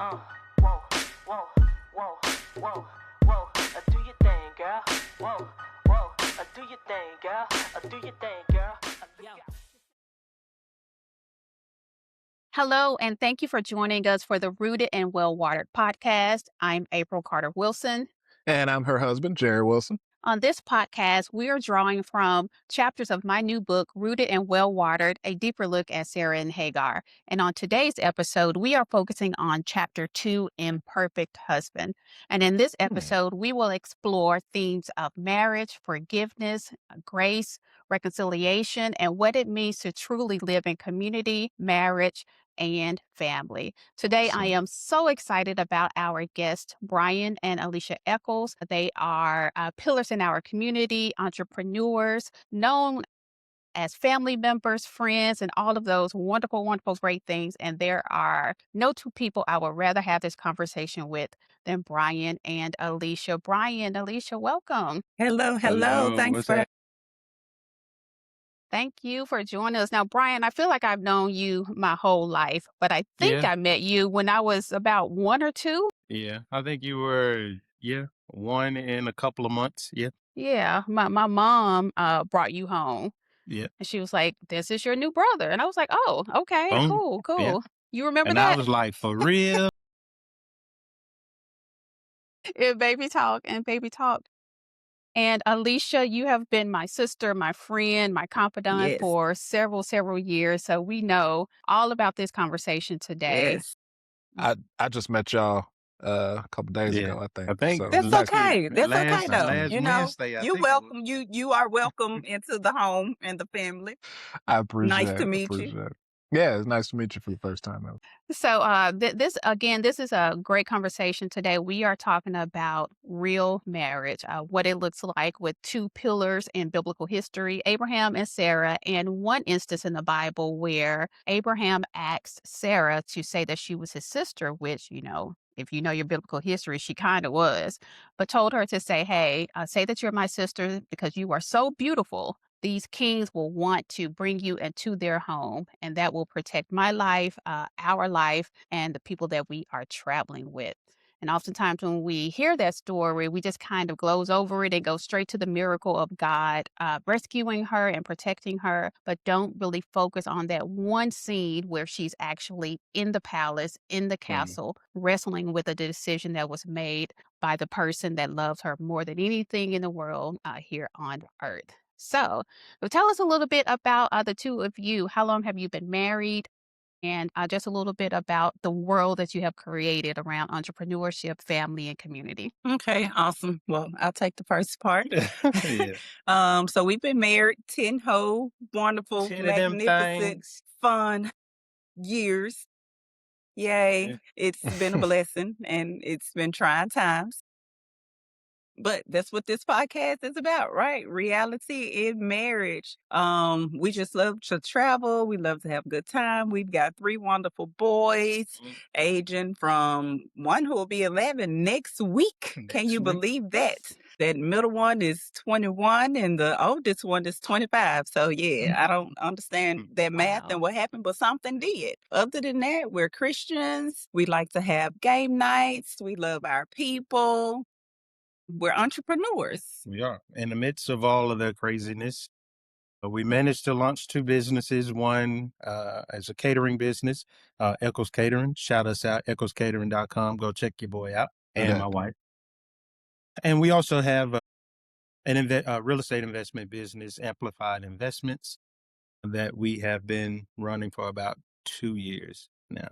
Whoa, whoa, whoa, whoa, whoa. Do your thing, girl. Whoa, whoa. Do your thing, girl. Do your thing, girl. Hello, and thank you for joining us for the Rooted and Well Watered podcast. I'm April Carter Wilson. And I'm her husband, Jerry Wilson. On this podcast, we are drawing from chapters of my new book, Rooted and Well Watered, a deeper look at Sarah and Hagar. And on today's episode, we are focusing on chapter 2, Imperfect Husband. And in this episode, we will explore themes of marriage, forgiveness, grace, reconciliation, and what it means to truly live in community, marriage, and family. Today, I am so excited about our guests, Brian and Alisha Echols. They are pillars in our community, entrepreneurs, known as family members, friends, and all of those wonderful, wonderful, great things. And there are no two people I would rather have this conversation with than Brian and Alisha. Brian, Alisha, welcome. Hello. Thanks for Thank you for joining us. Now, Brian, I feel like I've known you my whole life, but I think I met you when I was about 1 or 2. Yeah, I think you were, 1 in a couple of months. Yeah. Yeah, my mom brought you home, Yeah. and she was like, "This is your new brother," and I was like, "Oh, okay, Boom. cool, Yeah. cool." You remember And I that? was like, for real? In baby talk and baby talk. And Alisha, you have been my sister, my friend, my confidant Yes. for several years, so we know all about this conversation today. Yes. I just met y'all a couple days Yeah. ago, I think. I think So That's nice- okay. That's okay last though. You know, Wednesday, I you think it was. welcome. You are welcome into the home and the family. I appreciate Nice to it, meet you. appreciate it. Yeah, it's nice to meet you for the first time. Though. So, this is a great conversation today. We are talking about real marriage, what it looks like with two pillars in biblical history, Abraham and Sarah, and one instance in the Bible where Abraham asked Sarah to say that she was his sister, which, if you know your biblical history, she kind of was, but told her to say, hey, say that you're my sister because you are so beautiful. These kings will want to bring you into their home, and that will protect my life, our life, and the people that we are traveling with. And oftentimes when we hear that story, we just kind of gloze over it and go straight to the miracle of God rescuing her and protecting her, but don't really focus on that one scene where she's actually in the palace, in the castle, wrestling with a decision that was made by the person that loves her more than anything in the world here on earth. So, tell us a little bit about the two of you. How long have you been married? And just a little bit about the world that you have created around entrepreneurship, family, and community. Okay, awesome. Well, I'll take the first part. Yeah. So we've been married 10 whole, wonderful, 10 of them magnificent, things. fun years. Yay. Yeah. It's been a blessing and it's been trying times. But that's what this podcast is about, right? Reality in marriage. We just love to travel. We love to have a good time. We've got 3 wonderful boys, aging from one who will be 11 next week. Can you believe that? That middle one is 21 and the oldest one is 25. So yeah, I don't understand that math Wow. and what happened, but something did. Other than that, we're Christians. We like to have game nights. We love our people. We're entrepreneurs. We are. In the midst of all of the craziness, we managed to launch 2 businesses. One as a catering business, Echols Catering. Shout us out, echoscatering.com. Go check your boy out and my wife. And we also have a real estate investment business, Amplified Investments, that we have been running for about 2 years now.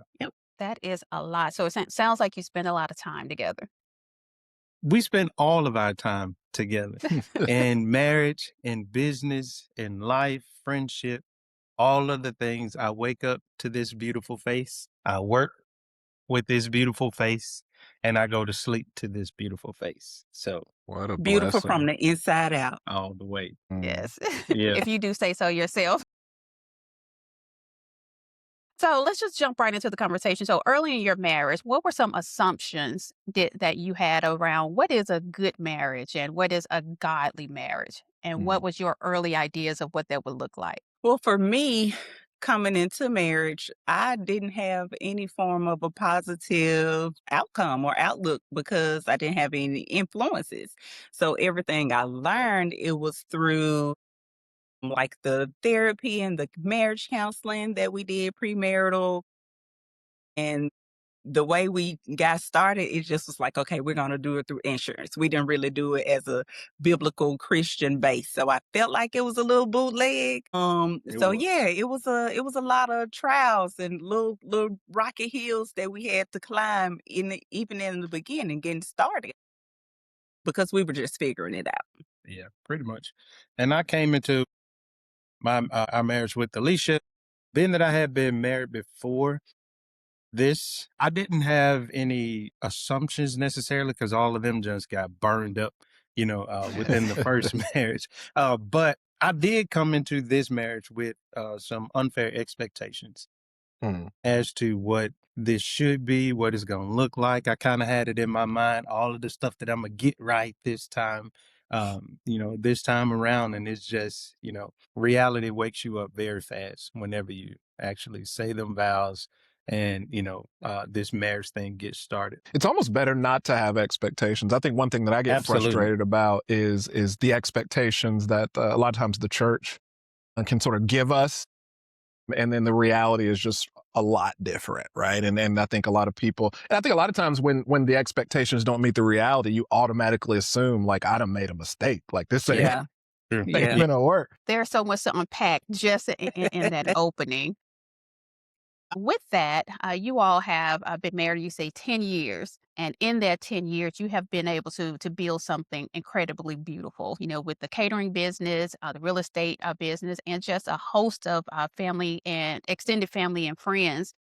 That is a lot. So it sounds like you spend a lot of time together. We spend all of our time together in marriage, in business, in life, friendship, all of the things. I wake up to this beautiful face. I work with this beautiful face, and I go to sleep to this beautiful face. So What a Beautiful from blessing. the inside out. all the way. Yes. Yeah. If you do say so yourself. So let's just jump right into the conversation. So early in your marriage, what were some assumptions that you had around what is a good marriage and what is a godly marriage? And what was your early ideas of what that would look like? Well, for me, coming into marriage, I didn't have any form of a positive outcome or outlook because I didn't have any influences. So everything I learned, it was through like the therapy and the marriage counseling that we did premarital. And the way we got started, it just was like, okay, we're going to do it through insurance. We didn't really do it as a biblical Christian base. So I felt like it was a little bootleg. It So was. yeah, it was a lot of trials and little rocky hills that we had to climb even in the beginning, getting started because we were just figuring it out. Yeah, pretty much. And I came into our marriage with Alisha, being that I had been married before this, I didn't have any assumptions necessarily because all of them just got burned up, within the first marriage. But I did come into this marriage with some unfair expectations Mm. as to what this should be, what it's going to look like. I kind of had it in my mind, all of the stuff that I'm going to get right this time, this time around. And it's just, reality wakes you up very fast whenever you actually say them vows and, this marriage thing gets started. It's almost better not to have expectations. I think one thing that I get Absolutely. frustrated about is the expectations that a lot of times the church can sort of give us, and then the reality is just a lot different, right? And I think a lot of people, and I think a lot of times when the expectations don't meet the reality, you automatically assume like I done made a mistake, like this ain't, Yeah. Sure. ain't Yeah. gonna work. There's so much to unpack just in that opening. With that, you all have been married, you say 10 years. And in that 10 years, you have been able to build something incredibly beautiful, with the catering business, the real estate business, and just a host of family and extended family and friends,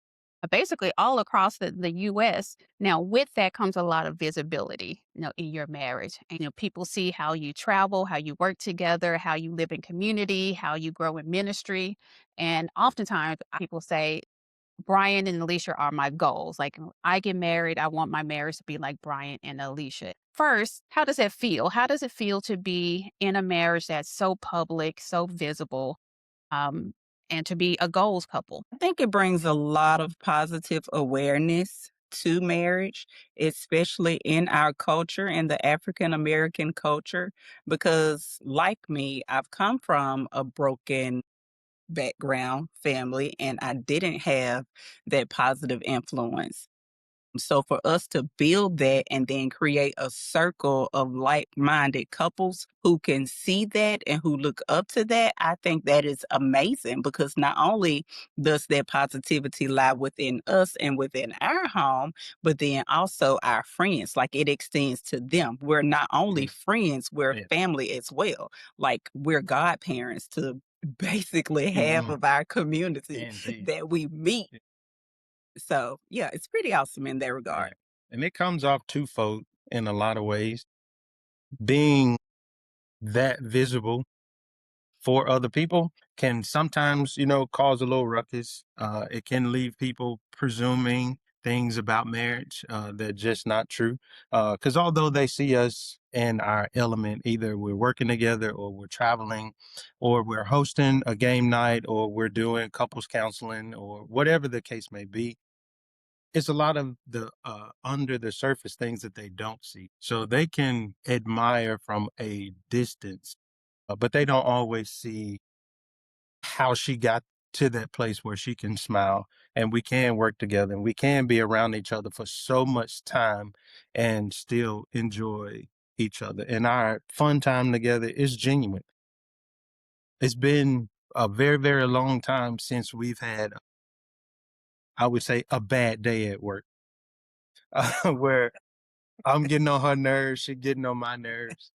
basically all across the U.S. Now, with that comes a lot of visibility, in your marriage. And, people see how you travel, how you work together, how you live in community, how you grow in ministry. And oftentimes people say, Brian and Alicia are my goals. Like, when I get married, I want my marriage to be like Brian and Alicia. First, how does that feel? How does it feel to be in a marriage that's so public, so visible, um, and to be a goals couple? I think it brings a lot of positive awareness to marriage, especially in our culture, in the African American culture, because like me, I've come from a broken background family and I didn't have that positive influence. So for us to build that and then create a circle of like-minded couples who can see that and who look up to that, I think that is amazing because not only does that positivity lie within us and within our home, but then also our friends, like it extends to them. We're not only friends, we're Yeah. family as well. Like we're godparents to basically half of our community Indeed. that we meet. So, yeah, it's pretty awesome in that Yeah. regard. And it comes off twofold in a lot of ways. Being that visible for other people can sometimes, cause a little ruckus. It can leave people presuming things about marriage that just not true. Because although they see us in our element, either we're working together or we're traveling or we're hosting a game night or we're doing couples counseling or whatever the case may be, it's a lot of the under the surface things that they don't see. So they can admire from a distance, but they don't always see how she got to that place where she can smile and we can work together and we can be around each other for so much time and still enjoy each other. And our fun time together is genuine. It's been a very, very long time since we've had, I would say, a bad day at work where I'm getting on her nerves, she getting on my nerves.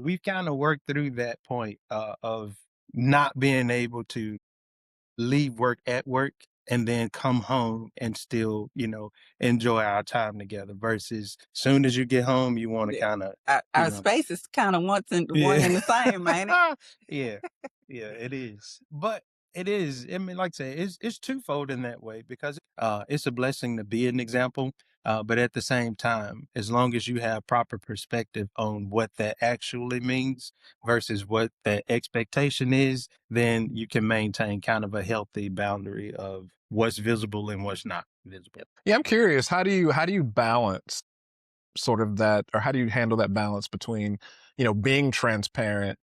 We've kind of worked through that point of not being able to leave work at work and then come home and still, enjoy our time together versus soon as you get home, you want to Yeah. kind of, Our space is kind of one and the same, ain't it? yeah, yeah, it is. But it is, I mean, like I say, it's twofold in that way because it's a blessing to be an example, But at the same time, as long as you have proper perspective on what that actually means versus what the expectation is, then you can maintain kind of a healthy boundary of what's visible and what's not visible. Yeah, I'm curious. How do you balance sort of that, or how do you handle that balance between, being transparent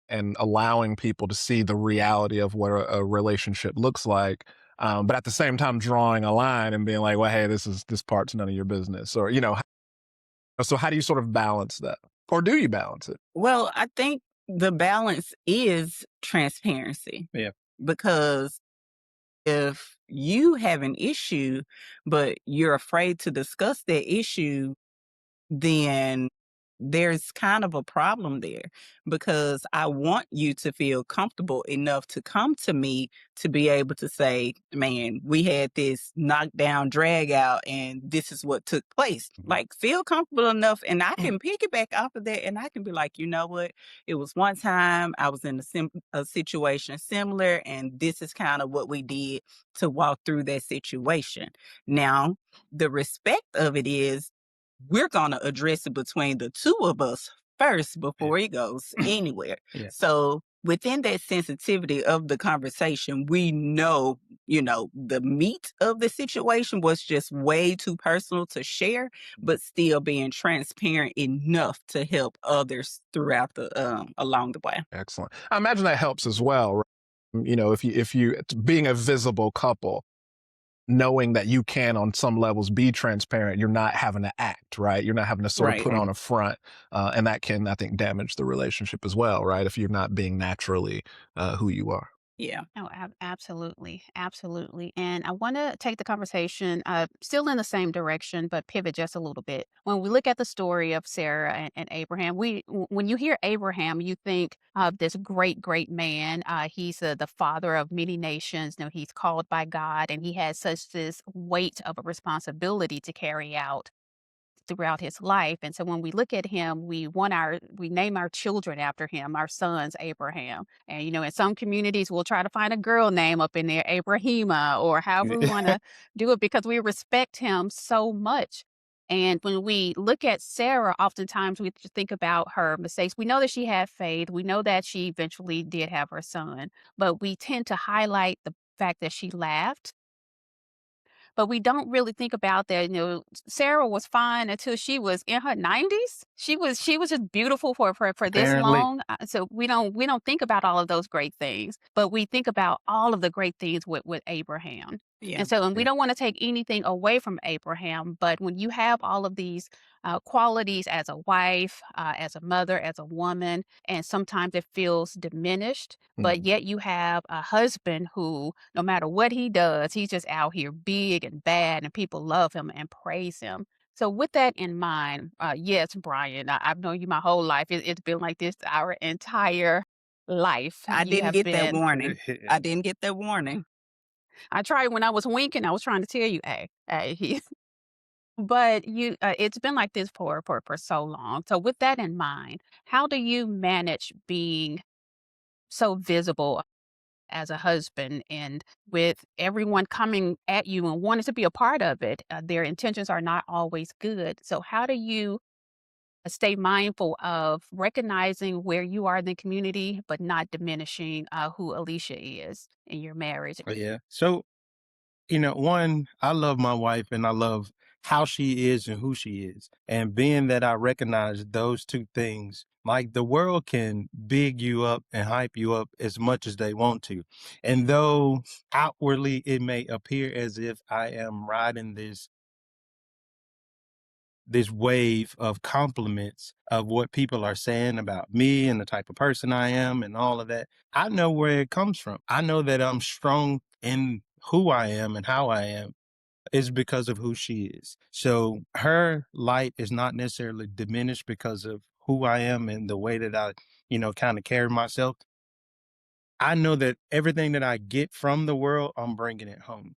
and allowing people to see the reality of what a relationship looks like, but at the same time drawing a line and being like, well, hey, this part's none of your business, or so how do you sort of balance that, or do you balance it? Well, I think the balance is transparency. Yeah. Because if you have an issue, but you're afraid to discuss that issue, then there's kind of a problem there, because I want you to feel comfortable enough to come to me to be able to say, man, we had this knockdown drag out and this is what took place. Like, feel comfortable enough, and I can piggyback off of that, and I can be like, you know what? It was one time I was in a situation similar, and this is kind of what we did to walk through that situation. Now, the respect of it is, we're going to address it between the two of us first before it goes anywhere. Yeah. So within that sensitivity of the conversation, we know, the meat of the situation was just way too personal to share, but still being transparent enough to help others throughout along the way. Excellent. I imagine that helps as well, right? If you being a visible couple, knowing that you can on some levels be transparent, you're not having to act, right? You're not having to sort of Right. put on a front, and that can, I think, damage the relationship as well, right? If you're not being naturally who you are. Yeah. Oh, absolutely. Absolutely. And I want to take the conversation still in the same direction, but pivot just a little bit. When we look at the story of Sarah and Abraham, when you hear Abraham, you think of this great, great man. He's the father of many nations. He's called by God, and he has such this weight of a responsibility to carry out throughout his life. And so when we look at him, we name our children after him, our sons Abraham. And in some communities we'll try to find a girl name up in there, Abrahima, or however we want to do it, because we respect him so much. And when we look at Sarah, oftentimes we just think about her mistakes. We know that she had faith. We know that she eventually did have her son, but we tend to highlight the fact that she laughed, but we don't really think about that. Sarah was fine until she was in her 90s. She was just beautiful for this Apparently. long. So we don't think about all of those great things, but we think about all of the great things with Abraham. Yeah. And so, and we Yeah. don't want to take anything away from Abraham, but when you have all of these qualities as a wife, as a mother, as a woman, and sometimes it feels diminished, but yet you have a husband who, no matter what he does, he's just out here big and bad, and people love him and praise him. So, with that in mind, yes, Brian, I've known you my whole life. It's been like this our entire life. I You didn't have get that been. warning. I didn't get that warning. I tried when I was winking. I was trying to tell you, hey. But it's been like this for so long. So, with that in mind, how do you manage being so visible as a husband, and with everyone coming at you and wanting to be a part of it? Their intentions are not always good. So, how do you stay mindful of recognizing where you are in the community, but not diminishing who Alicia is in your marriage? Yeah. So, one, I love my wife and I love how she is and who she is. And being that I recognize those two things, like the world can big you up and hype you up as much as they want to. And though outwardly it may appear as if I am riding this wave of compliments of what people are saying about me and the type of person I am and all of that, I know where it comes from. I know that I'm strong in who I am and how I am is because of who she is. So her light is not necessarily diminished because of who I am and the way that I, kind of carry myself. I know that everything that I get from the world, I'm bringing it home.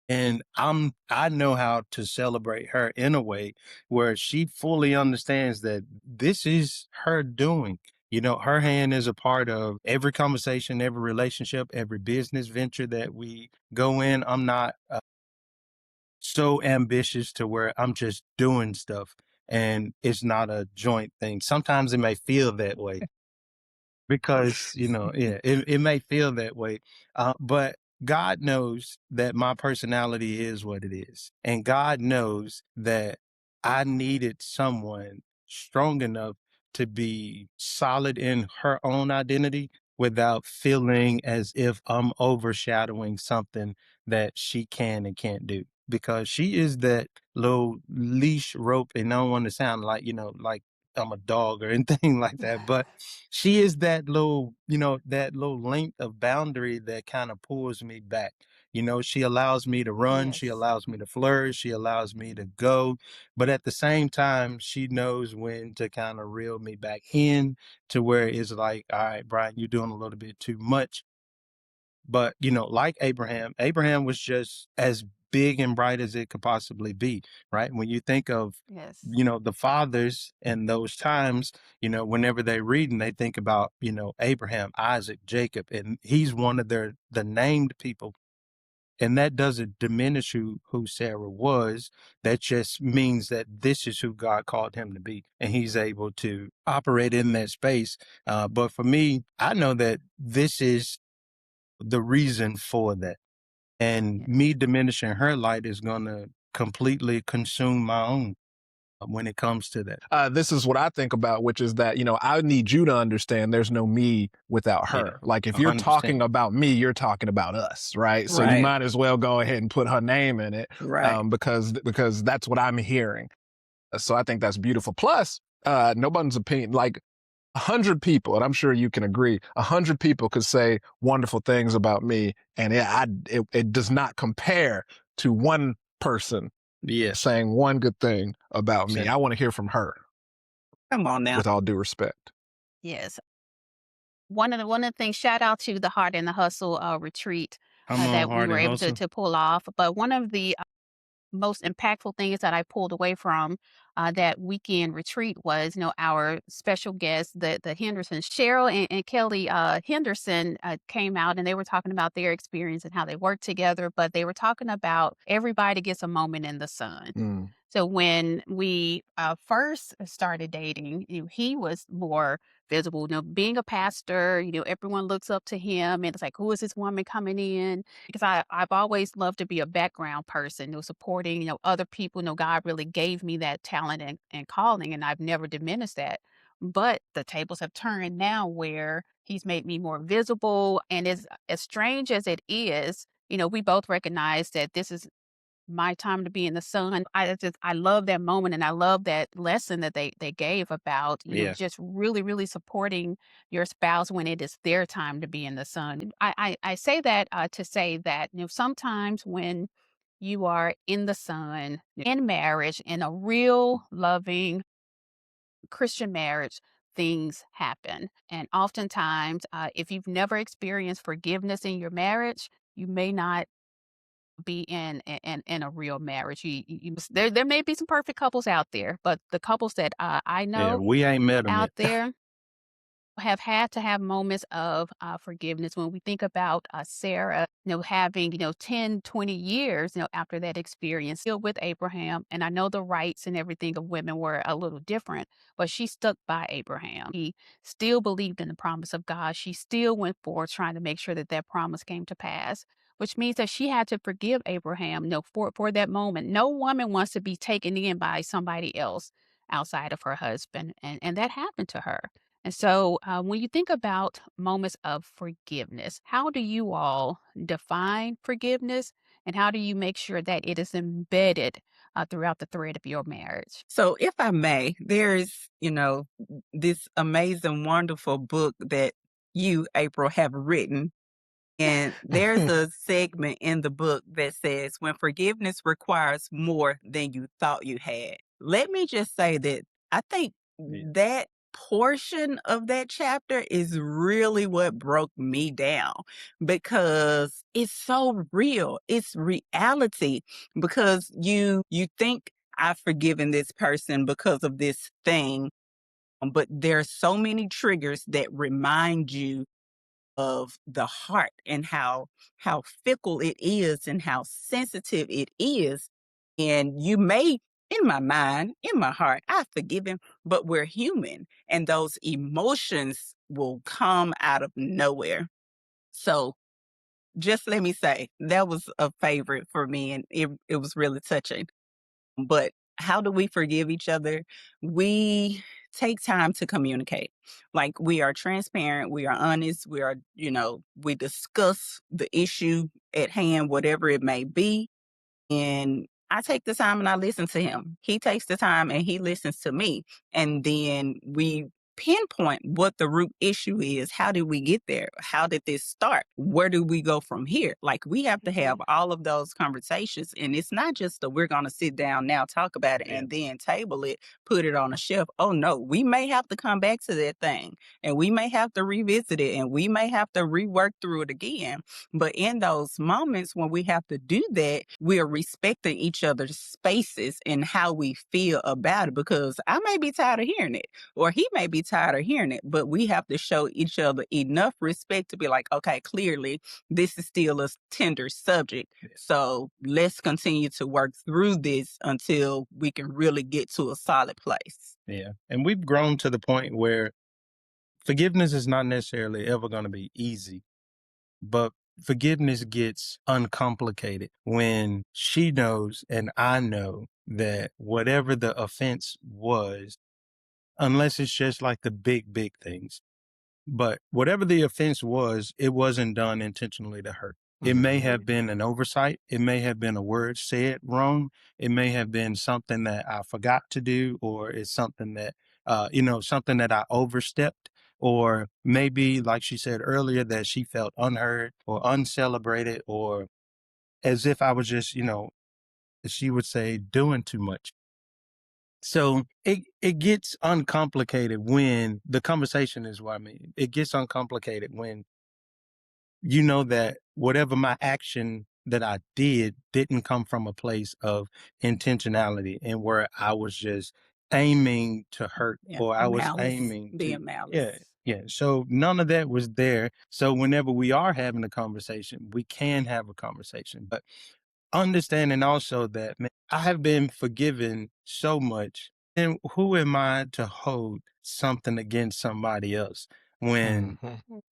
And I know how to celebrate her in a way where she fully understands that this is her doing. Her hand is a part of every conversation, every relationship, every business venture that we go in. I'm not so ambitious to where I'm just doing stuff and it's not a joint thing. Sometimes it may feel that way because, yeah, it may feel that way. But God knows that my personality is what it is. And God knows that I needed someone strong enough to be solid in her own identity without feeling as if I'm overshadowing something that she can and can't do. Because she is that little leash rope, and I don't want to sound like, like I'm a dog or anything like that, but she is that little, that little length of boundary that kind of pulls me back. She allows me to run, she Yes. allows me to flourish, she allows me to go. But at the same time, she knows when to kind of reel me back in to where it's like, all right, Brian, you're doing a little bit too much. But, like Abraham was just as big and bright as it could possibly be, right? When you think of, Yes. the fathers in those times, whenever they read and they think about, Abraham, Isaac, Jacob, and he's one of the named people. And that doesn't diminish who Sarah was. That just means that this is who God called him to be. And he's able to operate in that space. But for me, I know that this is the reason for that. And Yes. me diminishing her light is going to completely consume my own when it comes to that. This is what I think about, which is that, I need you to understand there's no me without Yeah, her. Like if you're 100%. talking about me, you're talking about us, right? So you Right. might as well go ahead and put her name in it, Right. because that's what I'm hearing. So I think that's beautiful. Plus, no one's opinion, like 100 people, and I'm sure you can agree, 100 people could say wonderful things about me, and it does not compare to one person Yes. saying one good thing about me. I want to hear from her, Come on now. with all due respect. Yes. One of the things, shout out to the Heart and the Hustle retreat I'm on that we Hard were and able to Hustle. pull off. But one of the most impactful things that I pulled away from that weekend retreat was, our special guests, the Hendersons, Cheryl and Kelly Henderson came out and they were talking about their experience and how they work together, but they were talking about everybody gets a moment in the sun. Mm. So when we first started dating, he was more visible. Being a pastor, everyone looks up to him, and it's like, who is this woman coming in? Because I've always loved to be a background person, supporting, other people. God really gave me that talent and calling, and I've never diminished that. But the tables have turned now where he's made me more visible. And as strange as it is, we both recognize that this is my time to be in the sun. I love that moment, and I love that lesson that they gave about, Yeah. just really, really supporting your spouse when it is their time to be in the sun. I say that to say that, sometimes when you are in the sun, in marriage, in a real loving Christian marriage, things happen. And oftentimes, if you've never experienced forgiveness in your marriage, you may not be in a real marriage. There may be some perfect couples out there, but the couples that I Yeah. know We ain't met them out yet. there have had to have moments of forgiveness. When we think about Sarah, having, 10, 20 years, after that experience, still with Abraham. And I know the rights and everything of women were a little different, but she stuck by Abraham. He still believed in the promise of God. She still went forward trying to make sure that that promise came to pass, which means that she had to forgive Abraham, for that moment. No woman wants to be taken in by somebody else outside of her husband. And that happened to her. And so, when you think about moments of forgiveness, how do you all define forgiveness? And how do you make sure that it is embedded throughout the thread of your marriage? So, if I may, there's, this amazing, wonderful book that you, April, have written. And there's a segment in the book that says, when forgiveness requires more than you thought you had. Let me just say that I think Yeah. that portion of that chapter is really what broke me down, because it's so real. It's reality, because you think I've forgiven this person because of this thing, but there are so many triggers that remind you of the heart and how fickle it is and how sensitive it is. And you may, in my mind, in my heart, I forgive him, but we're human and those emotions will come out of nowhere. So just let me say, that was a favorite for me and it was really touching. But how do we forgive each other? We take time to communicate. Like we are transparent, we are honest, we are, we discuss the issue at hand, whatever it may be. And I take the time and I listen to him. He takes the time and he listens to me. And then we pinpoint what the root issue is. How did we get there? How did this start? Where do we go from here? Like we have to have all of those conversations. And it's not just that we're going to sit down now, talk about it, and then table it, put it on a shelf. Oh no, we may have to come back to that thing and we may have to revisit it and we may have to rework through it again. But in those moments when we have to do that, we are respecting each other's spaces and how we feel about it, because I may be tired of hearing it or he may be tired of hearing it, but we have to show each other enough respect to be like, okay, clearly this is still a tender subject. So let's continue to work through this until we can really get to a solid place. Yeah. And we've grown to the point where forgiveness is not necessarily ever going to be easy, but forgiveness gets uncomplicated when she knows and I know that whatever the offense was, unless it's just like the big things, but whatever the offense was, it wasn't done intentionally to hurt. It may have been an oversight. It may have been a word said wrong. It may have been something that I forgot to do, or it's something that, something that I overstepped, or maybe, like she said earlier, that she felt unheard or uncelebrated, or as if I was just, she would say, doing too much. So it gets uncomplicated when the conversation is what I mean. It gets uncomplicated when you know that whatever my action that I didn't come from a place of intentionality and where I was just aiming to hurt, or I was aiming to, malice. yeah. So none of that was there. So whenever we are having a conversation, we can have a conversation, but understanding also that, man, I have been forgiven so much. And who am I to hold something against somebody else when,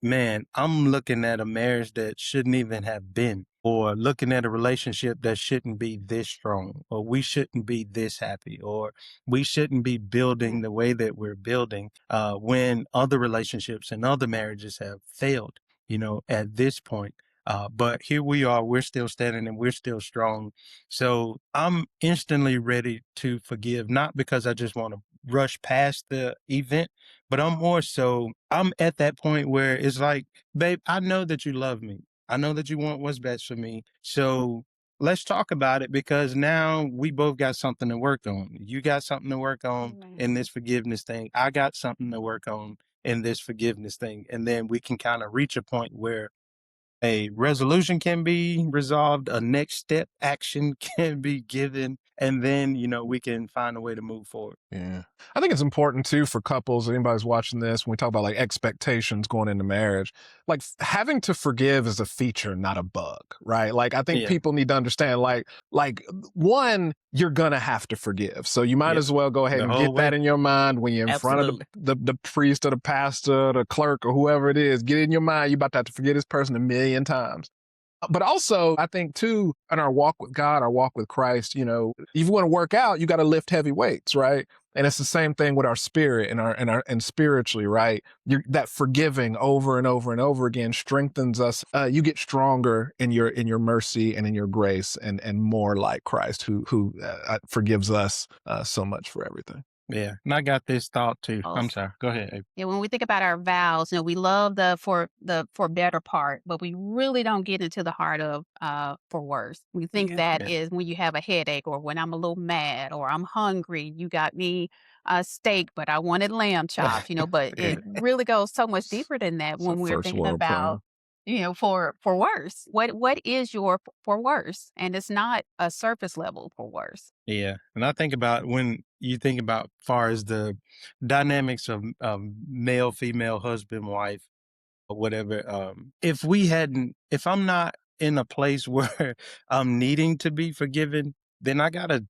man, I'm looking at a marriage that shouldn't even have been, or looking at a relationship that shouldn't be this strong, or we shouldn't be this happy, or we shouldn't be building the way that we're building, when other relationships and other marriages have failed, at this point. But here we are, we're still standing and we're still strong. So I'm instantly ready to forgive, not because I just want to rush past the event, but I'm at that point where it's like, babe, I know that you love me. I know that you want what's best for me. So let's talk about it, because now we both got something to work on. You got something to work on in this forgiveness thing. I got something to work on in this forgiveness thing. And then we can kind of reach a point where a resolution can be resolved, a next step action can be given, and then, we can find a way to move forward. Yeah. I think it's important too for couples, anybody's watching this, when we talk about like expectations going into marriage, like having to forgive is a feature, not a bug, right? Like I think people need to understand, like one, you're gonna have to forgive. So you might as well go ahead and get that in your mind when you're in front of the priest or the pastor, the clerk or whoever it is. Get it in your mind, you're about to have to forgive this person 1,000,000 times. But also, I think too, in our walk with God, our walk with Christ, if you want to work out, you got to lift heavy weights, right? And it's the same thing with our spirit and spiritually, right? That forgiving over and over and over again strengthens us. You get stronger in your mercy and in your grace, and more like Christ, who forgives us so much for everything. Yeah. And I got this thought too. I'm sorry. Go ahead, April. Yeah, when we think about our vows, we love the for better part, but we really don't get into the heart of for worse. We think that is when you have a headache, or when I'm a little mad, or I'm hungry. You got me a steak, but I wanted lamb chops, but it really goes so much deeper than that when we're thinking about for worse. What is your for worse? And it's not a surface level for worse. Yeah. And I think about when you think about far as the dynamics of male, female, husband, wife, or whatever. If I'm not in a place where I'm needing to be forgiven, then I got to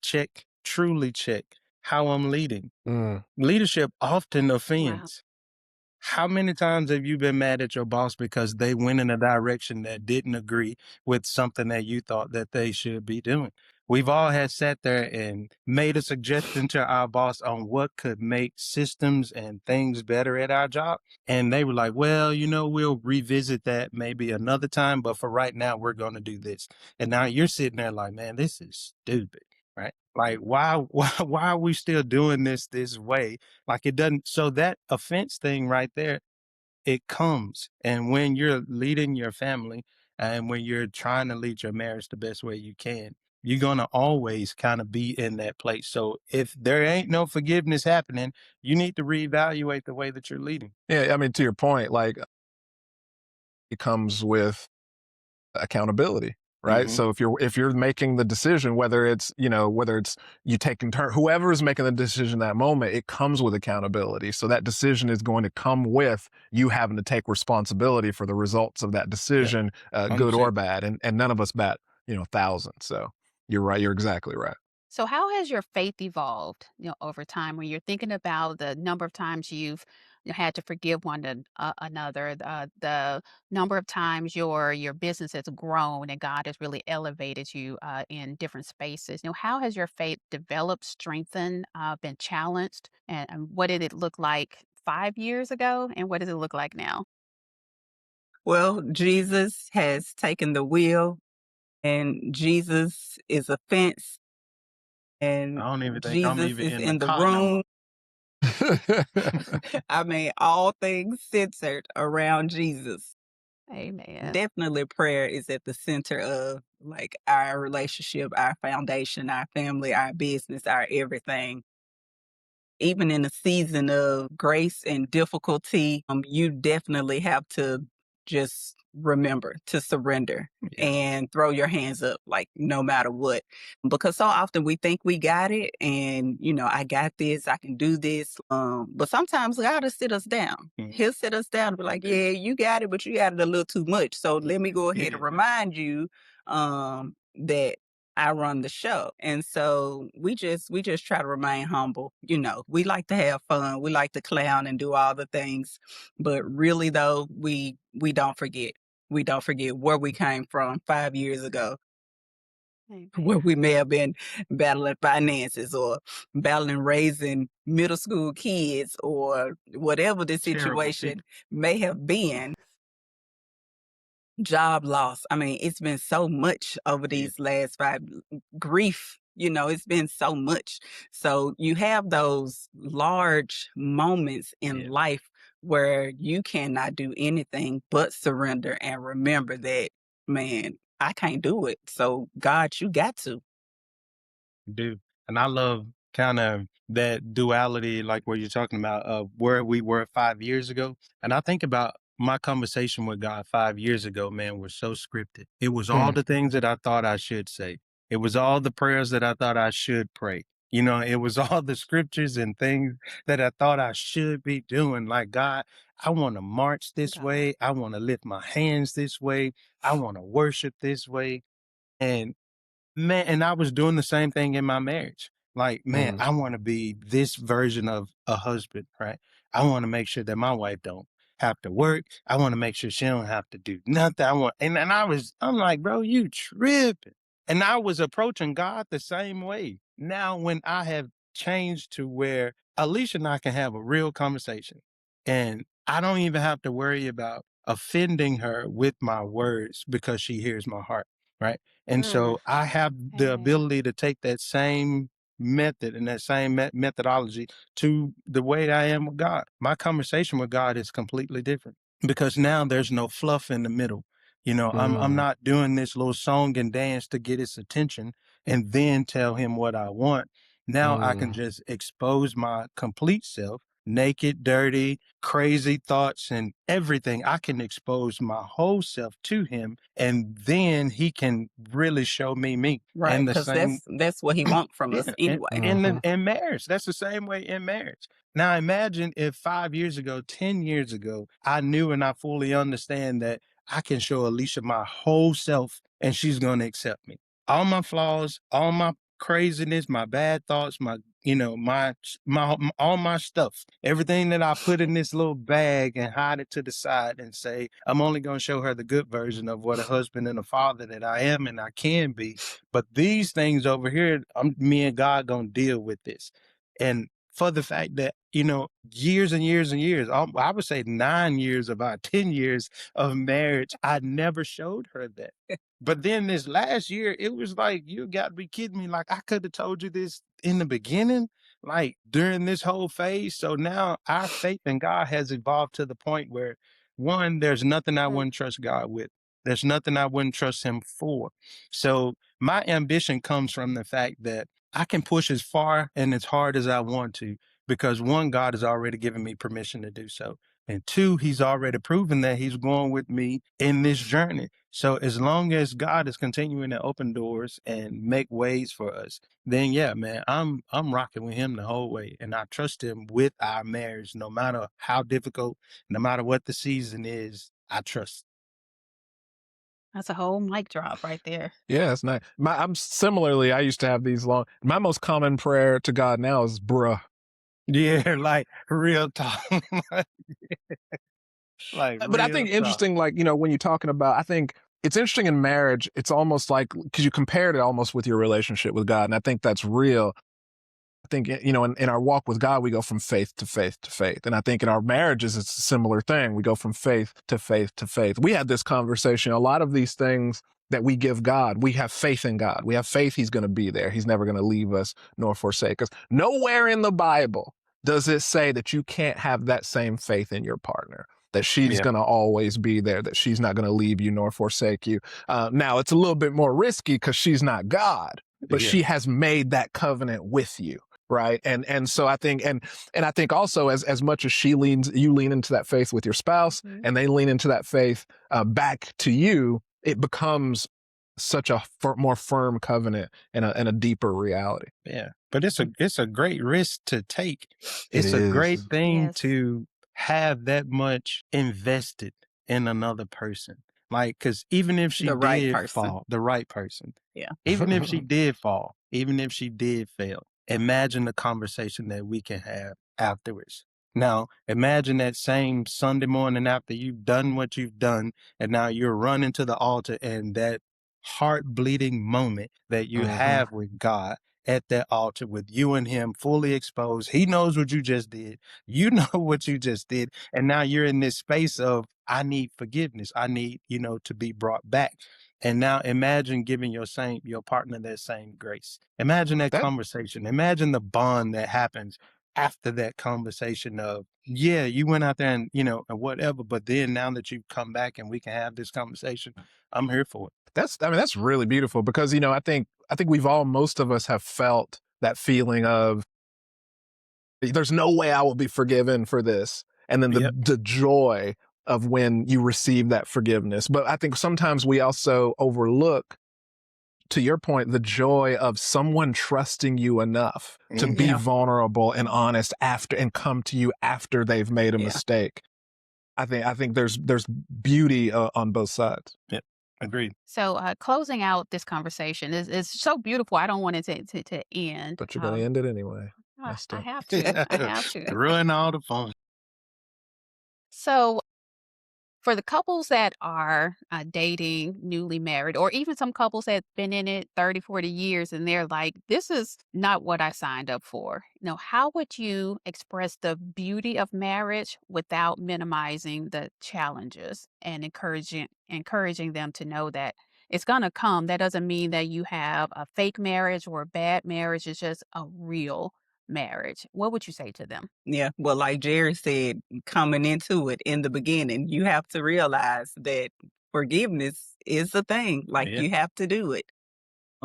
truly check how I'm leading. Mm. Leadership often Wow. offends. How many times have you been mad at your boss because they went in a direction that didn't agree with something that you thought that they should be doing? We've all had sat there and made a suggestion to our boss on what could make systems and things better at our job. And they were like, well, we'll revisit that maybe another time, but for right now, we're going to do this. And now you're sitting there like, man, this is stupid, right? Like, why are we still doing this way? Like it doesn't, so that offense thing right there, it comes. And when you're leading your family and when you're trying to lead your marriage the best way you can, you're going to always kind of be in that place. So if there ain't no forgiveness happening, you need to reevaluate the way that you're leading. Yeah, I mean, to your point, like it comes with accountability, right? Mhm. So if you're making the decision, whether it's you taking turn, whoever is making the decision that moment, it comes with accountability. So that decision is going to come with you having to take responsibility for the results of that decision, good or 100%. bad, and none of us bat thousands. So you're right. You're exactly right. So how has your faith evolved, over time when you're thinking about the number of times you've had to forgive another, the number of times your business has grown and God has really elevated you in different spaces. How has your faith developed, strengthened, been challenged, and what did it look like 5 years ago, and what does it look like now? Well, Jesus has taken the wheel, and Jesus is a fence, I and don't even think I'm Jesus even is in the in the car no more. room. I mean, all things centered around Jesus. Amen. Definitely prayer is at the center of like our relationship, our foundation, our family, our business, our everything. Even in a season of grace and difficulty, you definitely have to just remember to surrender Yeah. and throw your hands up, like no matter what. Because so often we think we got it and, I got this, I can do this. But sometimes God will sit us down. Mhm. He'll sit us down and be like, yeah, you got it, but you got it a little too much. So let me go ahead and remind you that I run the show. And so we just try to remain humble. We like to have fun. We like to clown and do all the things. But really though, we don't forget. We don't forget where we came from 5 years ago, where Amen. we may have been battling finances or battling raising middle school kids or whatever the Terrible situation people. may have been. Job loss. I mean, it's been so much over Yeah. these last grief, it's been so much. So you have those large moments in Yeah. life where you cannot do anything but surrender and remember that, man, I can't do it. So God, you got to. Do. And I love kind of that duality, like what you're talking about, of where we were 5 years ago. And I think about my conversation with God 5 years ago, man, was so scripted. It was all Mm. the things that I thought I should say. It was all the prayers that I thought I should pray. It was all the scriptures and things that I thought I should be doing. Like, God, I want to march this God. way. I want to lift my hands this way. I want to worship this way. And man, and I was doing the same thing in my marriage. Like, man, Mm. I want to be this version of a husband, right? I want to make sure that my wife don't have to work. I want to make sure she don't have to do nothing. And I'm like, bro, you tripping. And I was approaching God the same way. Now, when I have changed to where Alicia and I can have a real conversation and I don't even have to worry about offending her with my words because she hears my heart, right? And Mm, so I have the amen. ability to take that same method and that same methodology to the way I am with God. My conversation with God is completely different because now there's no fluff in the middle. I'm Mm. not doing this little song and dance to get his attention and then tell him what I want. Now I can Mm. just expose my complete self, naked, dirty, crazy thoughts and everything. I can expose my whole self to him and then he can really show me. Right. And the Cause same that's what he wants from us yeah, anyway. Mhm. in marriage. That's the same way in marriage. Now imagine if 5 years ago, 10 years ago, I knew and I fully understand that I can show Alicia my whole self and she's gonna accept me. All my flaws, all my craziness, my bad thoughts, my all my stuff, everything that I put in this little bag and hide it to the side and say, I'm only going to show her the good version of what a husband and a father that I am and I can be. But these things over here, me and God going to deal with this. And for the fact that, years and years and years, I would say 9 years, about 10 years of marriage, I never showed her that. But then this last year, it was like, you got to be kidding me. Like, I could have told you this in the beginning, like during this whole phase. So now our faith in God has evolved to the point where, one, there's nothing I wouldn't trust God with. There's nothing I wouldn't trust him for. So my ambition comes from the fact that I can push as far and as hard as I want to, because one, God has already given me permission to do so. And two, he's already proven that he's going with me in this journey. So as long as God is continuing to open doors and make ways for us, then yeah, man, I'm rocking with him the whole way. And I trust him with our marriage, no matter how difficult, no matter what the season is, I trust. That's a whole mic drop right there. Yeah, that's nice. I used to have these long. My most common prayer to God now is bruh. Yeah, like real talk. Like, But I think interesting, like, when you're talking about, I think it's interesting in marriage, it's almost like, because you compared it almost with your relationship with God. And I think that's real. I think, in our walk with God, we go from faith to faith to faith. And I think in our marriages, it's a similar thing. We go from faith to faith to faith. We had this conversation. A lot of these things that we give God, we have faith in God. We have faith he's going to be there. He's never going to leave us nor forsake us. Nowhere in the Bible does it say that you can't have that same faith in your partner, that she's going to always be there, that she's not going to leave you nor forsake you. Now, it's a little bit more risky because she's not God, but she has made that covenant with you. Right. And so I think, and I think also as much as you lean into that faith with your spouse, and they lean into that faith back to you, it becomes such a more firm covenant and a deeper reality. Yeah. But it's a great risk to take. It's a great thing to have that much invested in another person. Like, because even if she did fall, the right person. Yeah. Even if she did fall, even if she did fail, imagine the conversation that we can have afterwards. Now, imagine that same Sunday morning after you've done what you've done, and now you're running to the altar, and that heart bleeding moment that you have with God at that altar with you and him fully exposed. He knows what you just did. You know what you just did. And now you're in this space of, I need forgiveness. I need, to be brought back. And now imagine giving your partner that same grace. Imagine that conversation. Imagine the bond that happens after that conversation of, yeah, you went out there and, and whatever, but then now that you've come back and we can have this conversation, I'm here for it. That's really beautiful because, I think most of us have felt that feeling of, there's no way I will be forgiven for this. And then the joy of when you receive that forgiveness. But I think sometimes we also overlook, to your point, the joy of someone trusting you enough to be vulnerable and honest after and come to you after they've made a mistake. I think there's beauty on both sides. Yep. Agreed. So closing out this conversation is so beautiful. I don't want it to end. But you're going to end it anyway. I have to. I have to. Ruin all the fun. So for the couples that are dating, newly married, or even some couples that have been in it 30, 40 years and they're like, this is not what I signed up for. How would you express the beauty of marriage without minimizing the challenges and encouraging them to know that it's going to come? That doesn't mean that you have a fake marriage or a bad marriage. It's just a real marriage. What would you say to them? Yeah. Well, like Jerry said, coming into it in the beginning, you have to realize that forgiveness is a thing. Like you have to do it.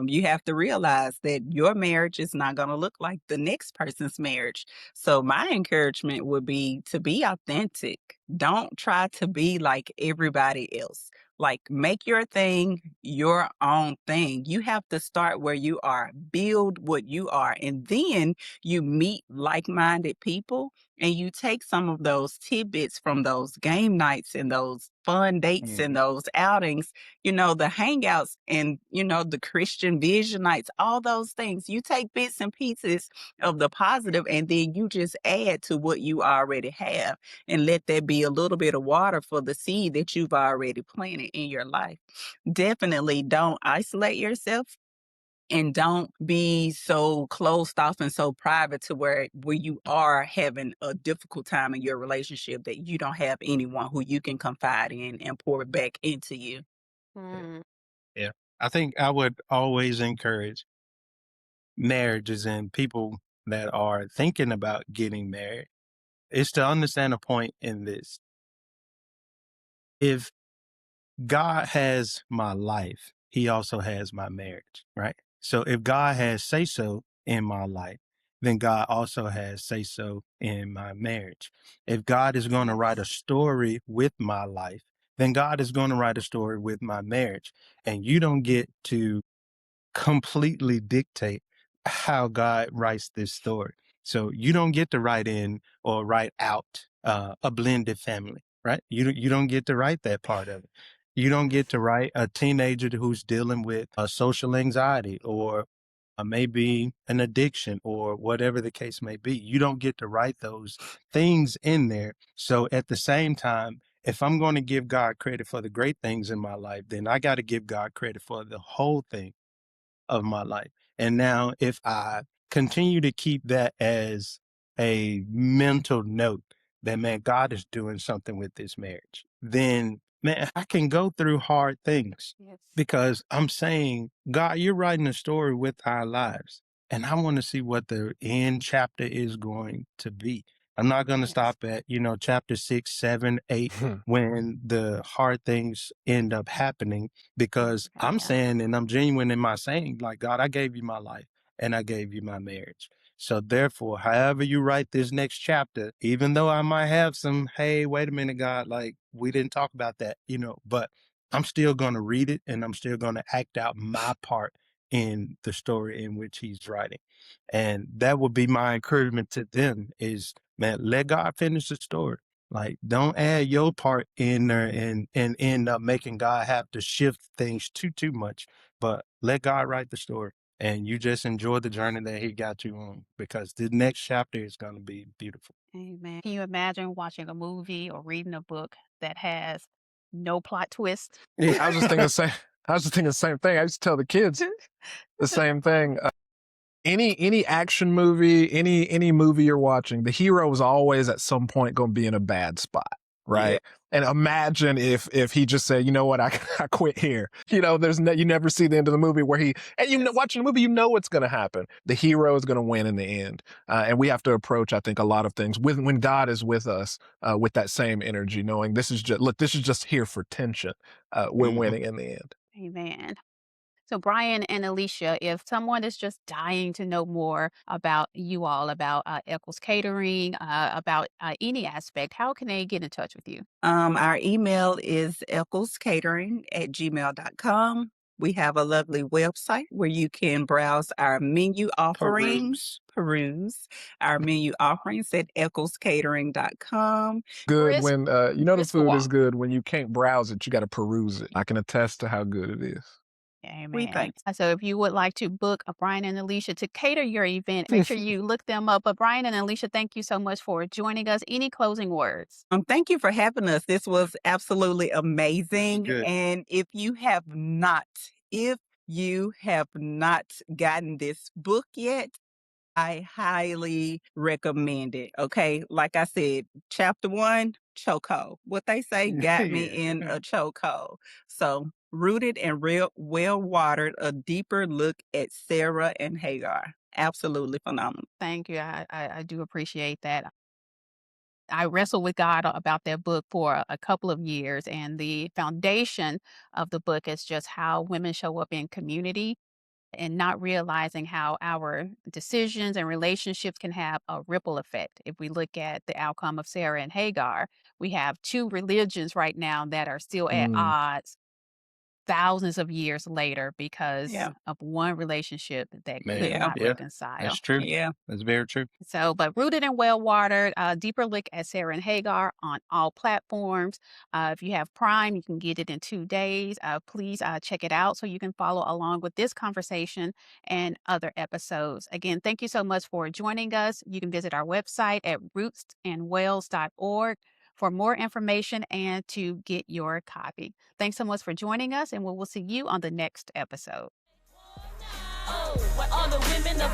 You have to realize that your marriage is not going to look like the next person's marriage. So my encouragement would be to be authentic. Don't try to be like everybody else. Like, make your thing your own thing. You have to start where you are, build what you are, and then you meet like-minded people and you take some of those tidbits from those game nights and those fun dates and those outings, the hangouts and, the Christian vision nights, all those things. You take bits and pieces of the positive and then you just add to what you already have and let that be a little bit of water for the seed that you've already planted in your life. Definitely don't isolate yourself and don't be so closed off and so private to where you are having a difficult time in your relationship that you don't have anyone who you can confide in and pour back into you. Mm. Yeah. I think I would always encourage marriages and people that are thinking about getting married is to understand a point in this. If God has my life, he also has my marriage, right? So if God has say so in my life, then God also has say so in my marriage. If God is going to write a story with my life, then God is going to write a story with my marriage. And you don't get to completely dictate how God writes this story. So you don't get to write in or write out a blended family, right? You don't get to write that part of it. You don't get to write a teenager who's dealing with a social anxiety or maybe an addiction or whatever the case may be. You don't get to write those things in there. So at the same time, if I'm going to give God credit for the great things in my life, then I got to give God credit for the whole thing of my life. And now if I continue to keep that as a mental note that, man, God is doing something with this marriage, then, man, I can go through hard things Yes. because I'm saying, God, you're writing a story with our lives. And I want to see what the end chapter is going to be. I'm not going to Yes. stop at, chapter 6, 7, 8, when the hard things end up happening, because I'm saying, and I'm genuine in my saying, like, God, I gave you my life and I gave you my marriage. So therefore, however you write this next chapter, even though I might have some, hey, wait a minute, God, like we didn't talk about that, but I'm still going to read it and I'm still going to act out my part in the story in which he's writing. And that would be my encouragement to them is, man, let God finish the story. Like, don't add your part in there and end up making God have to shift things too much. But let God write the story, and you just enjoy the journey that He got you on, because the next chapter is going to be beautiful. Amen. Can you imagine watching a movie or reading a book that has no plot twist? I was just thinking the same. I was just thinking the same thing. I used to tell the kids the same thing. Any action movie, any movie you're watching, the hero is always at some point going to be in a bad spot, right? Yeah. And imagine if he just said, you know what, I quit here. You never see the end of the movie where watching the movie, what's going to happen. The hero is going to win in the end, and we have to approach, I think, a lot of things when God is with us with that same energy, knowing this is just here for tension. We're winning in the end. Amen. So, Brian and Alicia, if someone is just dying to know more about you all, about Echols Catering, about any aspect, how can they get in touch with you? Our email is echolscatering@gmail.com. We have a lovely website where you can browse our menu offerings, peruse our menu offerings at echolscatering.com. Good Brisk, when the brisk food is walk. good when you can't browse it, you got to peruse it. I can attest to how good it is. We Amen. thank So if you would like to book a Brian and Alicia to cater your event, make sure you look them up. But Brian and Alicia, thank you so much for joining us. Any closing words? Thank you for having us. This was absolutely amazing. Good. And if you have not gotten this book yet, I highly recommend it. Okay. Like I said, chapter 1, chokehold. What they say got me in a chokehold. So, rooted and real well watered, a deeper look at Sarah and Hagar. Absolutely phenomenal. Thank you. I do appreciate that. I wrestled with God about that book for a couple of years, and the foundation of the book is just how women show up in community and not realizing how our decisions and relationships can have a ripple effect. If we look at the outcome of Sarah and Hagar, we have two religions right now that are still at Mm. odds. thousands of years later because Yeah. of one relationship that could Man, not yeah, reconcile. that's true. Yeah. That's very true. So, but Rooted and Well Watered, deeper look at Sarah and Hagar on all platforms. If you have Prime, you can get it in 2 days. Please check it out so you can follow along with this conversation and other episodes. Again, thank you so much for joining us. You can visit our website at rootsandwells.org for more information and to get your copy. Thanks so much for joining us, and we will see you on the next episode. Oh, where all the women of